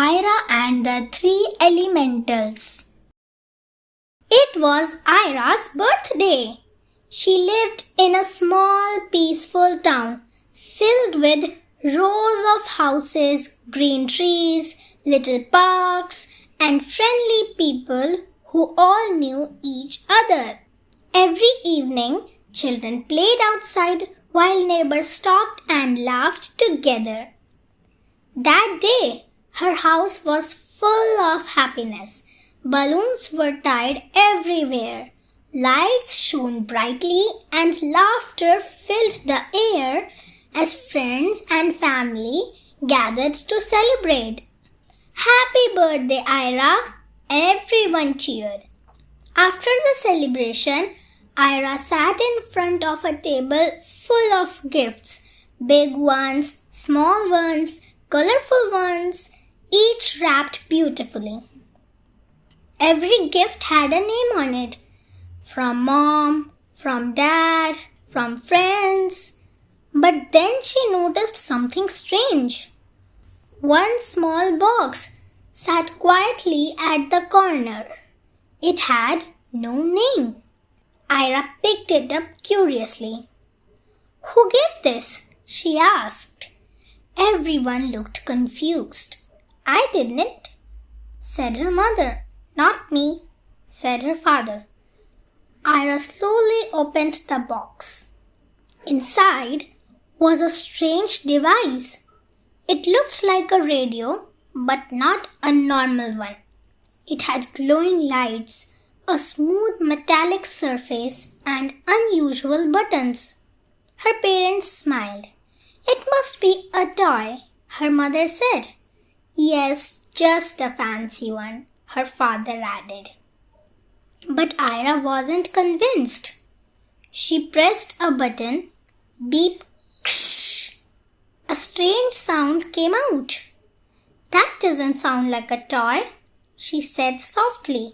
Ira and the Three Elementals. It was Ira's birthday. She lived in a small, peaceful town filled with rows of houses, green trees, little parks, and friendly people who all knew each other. Every evening, children played outside while neighbors talked and laughed together. That day, her house was full of happiness. Balloons were tied everywhere. Lights shone brightly and laughter filled the air as friends and family gathered to celebrate. Happy birthday, Ira! Everyone cheered. After the celebration, Ira sat in front of a table full of gifts. Big ones, small ones, colorful ones, each wrapped beautifully. Every gift had a name on it. From Mom, from Dad, from friends. But then she noticed something strange. One small box sat quietly at the corner. It had no name. Ira picked it up curiously. "Who gave this?" she asked. Everyone looked confused. "I didn't," said her mother. "Not me," said her father. Ira slowly opened the box. Inside was a strange device. It looked like a radio, but not a normal one. It had glowing lights, a smooth metallic surface, and unusual buttons. Her parents smiled. "It must be a toy," her mother said. "Yes, just a fancy one," her father added. But Ira wasn't convinced. She pressed a button. Beep, ksh. A strange sound came out. "That doesn't sound like a toy," she said softly.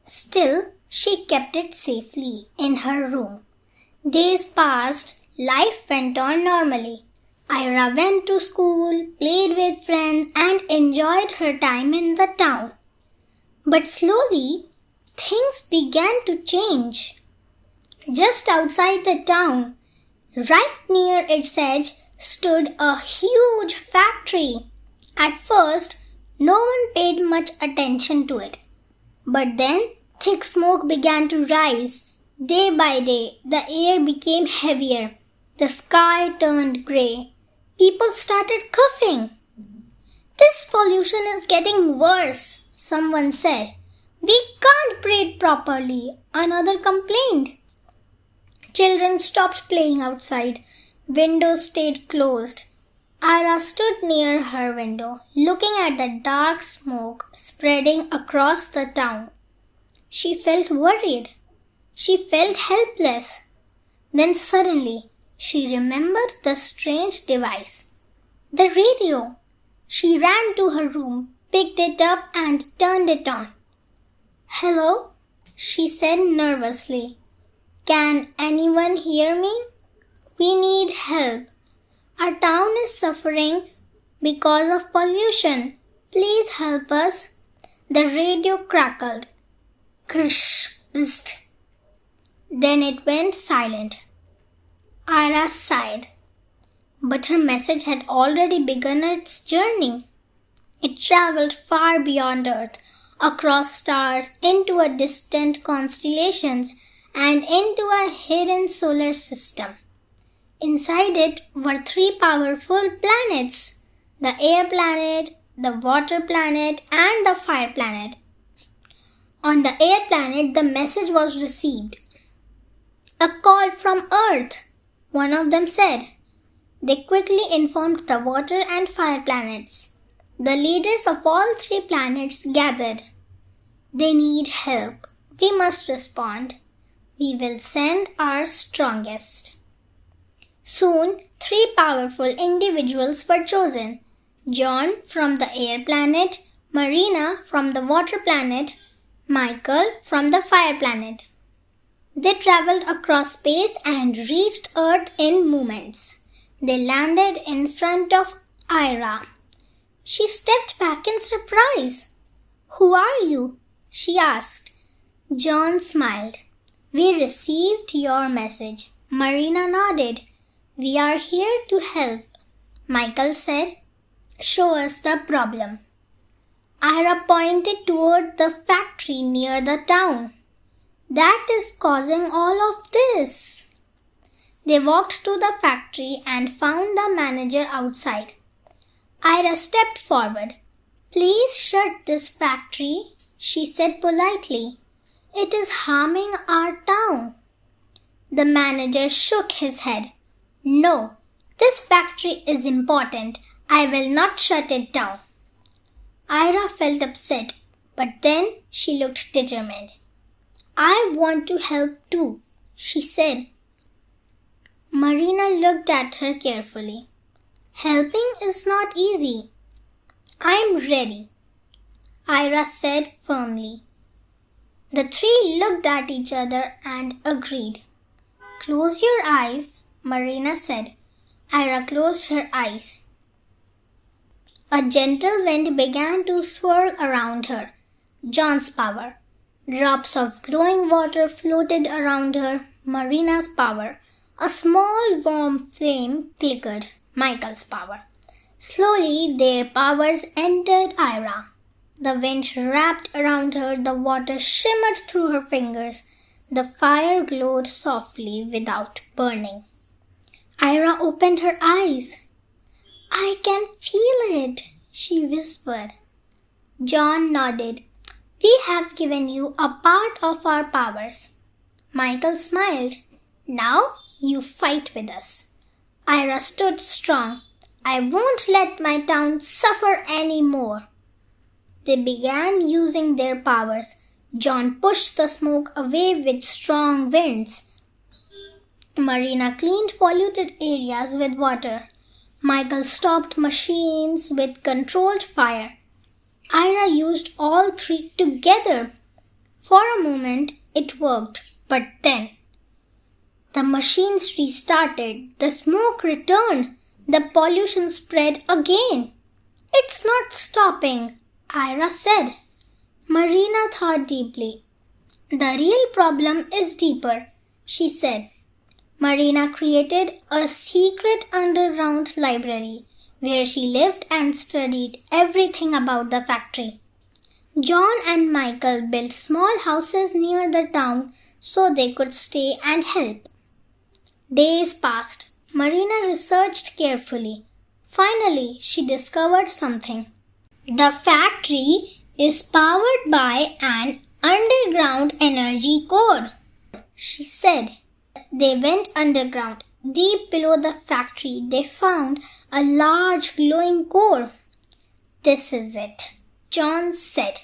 Still, she kept it safely in her room. Days passed, life went on normally. Ira went to school, played with friends, and enjoyed her time in the town. But slowly, things began to change. Just outside the town, right near its edge, stood a huge factory. At first, no one paid much attention to it. But then, thick smoke began to rise. Day by day, the air became heavier. The sky turned grey. People started coughing. "This pollution is getting worse," someone said. "We can't breathe properly," another complained. Children stopped playing outside. Windows stayed closed. Ira stood near her window, looking at the dark smoke spreading across the town. She felt worried. She felt helpless. Then suddenly, she remembered the strange device. The radio. She ran to her room, picked it up and turned it on. "Hello?" she said nervously. "Can anyone hear me? We need help. Our town is suffering because of pollution. Please help us." The radio crackled. Krish, bzzzt. Then it went silent. Ira sighed. But her message had already begun its journey. It traveled far beyond Earth, across stars, into a distant constellations, and into a hidden solar system. Inside it were 3 powerful planets: the air planet, the water planet, and the fire planet. On the air planet, the message was received. "A call from Earth," one of them said. They quickly informed the water and fire planets. The leaders of all 3 planets gathered. "They need help. We must respond. We will send our strongest." Soon, 3 powerful individuals were chosen. John from the air planet, Marina from the water planet, Michael from the fire planet. They traveled across space and reached Earth in moments. They landed in front of Ira. She stepped back in surprise. "Who are you?" she asked. John smiled. "We received your message." Marina nodded. "We are here to help." Michael said, "Show us the problem." Ira pointed toward the factory near the town. "That is causing all of this." They walked to the factory and found the manager outside. Ira stepped forward. "Please shut this factory," she said politely. "It is harming our town." The manager shook his head. "No, this factory is important. I will not shut it down." Ira felt upset, but then she looked determined. "I want to help too," she said. Marina looked at her carefully. "Helping is not easy." "I'm ready," Ira said firmly. The three looked at each other and agreed. "Close your eyes," Marina said. Ira closed her eyes. A gentle wind began to swirl around her. John's power. Drops of glowing water floated around her. Marina's power. A small warm flame flickered. Michael's power. Slowly their powers entered Ira. The wind wrapped around her. The water shimmered through her fingers. The fire glowed softly without burning. Ira opened her eyes. "I can feel it," she whispered. John nodded. "We have given you a part of our powers." Michael smiled. "Now you fight with us." Ira stood strong. "I won't let my town suffer any more." They began using their powers. John pushed the smoke away with strong winds. Marina cleaned polluted areas with water. Michael stopped machines with controlled fire. Ira used all three together. For a moment it worked, but then the machines restarted. The smoke returned. The pollution spread again. "It's not stopping," Ira said. Marina thought deeply. "The real problem is deeper," she said. Marina created a secret underground library where she lived and studied everything about the factory. John and Michael built small houses near the town so they could stay and help. Days passed. Marina researched carefully. Finally, she discovered something. The factory is powered by an underground energy core, she said. They went underground. Deep below the factory, they found a large glowing core. "This is it," John said.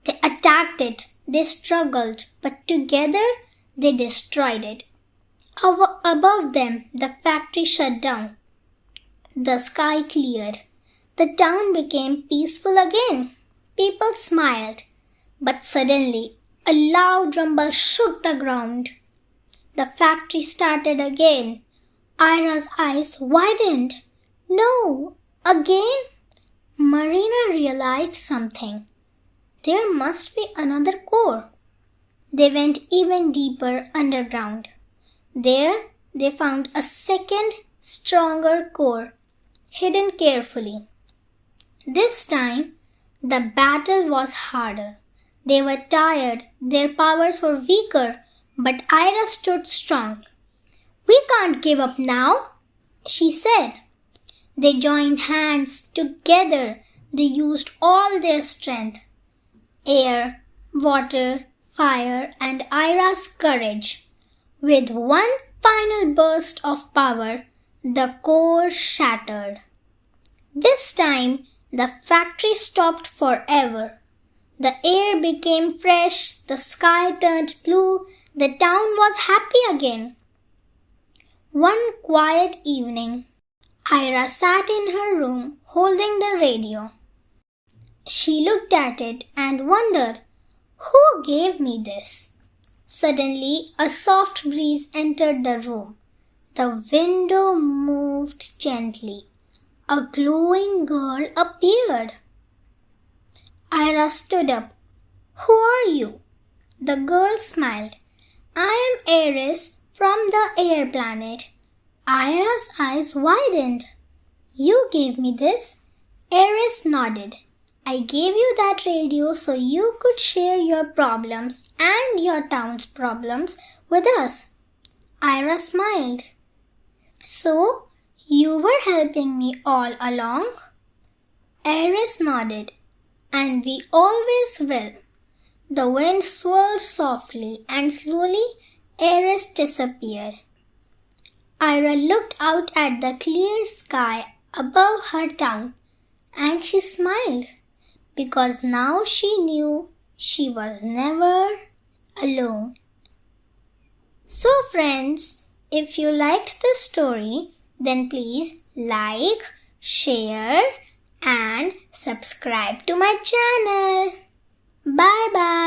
They attacked it. They struggled, but together they destroyed it. Above them, the factory shut down. The sky cleared. The town became peaceful again. People smiled. But suddenly, a loud rumble shook the ground. The factory started again. Ira's eyes widened. "No! Again?" Marina realized something. There must be another core. They went even deeper underground. There they found a second, stronger core, hidden carefully. This time, the battle was harder. They were tired, their powers were weaker, but Ira stood strong. "We can't give up now," she said. They joined hands together. They used all their strength. Air, water, fire, and Ira's courage. With one final burst of power, the core shattered. This time, the factory stopped forever. The air became fresh, the sky turned blue, the town was happy again. One quiet evening, Ira sat in her room holding the radio. She looked at it and wondered, "Who gave me this?" Suddenly, a soft breeze entered the room. The window moved gently. a glowing girl appeared. Ira stood up. Who are you? The girl smiled. I am Eris from the air planet. Ira's eyes widened. You gave me this? Eris nodded. I gave you that radio so you could share your problems and your town's problems with us. Ira smiled. So, you were helping me all along? Eris nodded. And we always will. The wind swirled softly and slowly Eris disappeared. Ira looked out at the clear sky above her town and she smiled because now she knew she was never alone. So friends, if you liked this story, then please like, share and subscribe to my channel. Bye bye.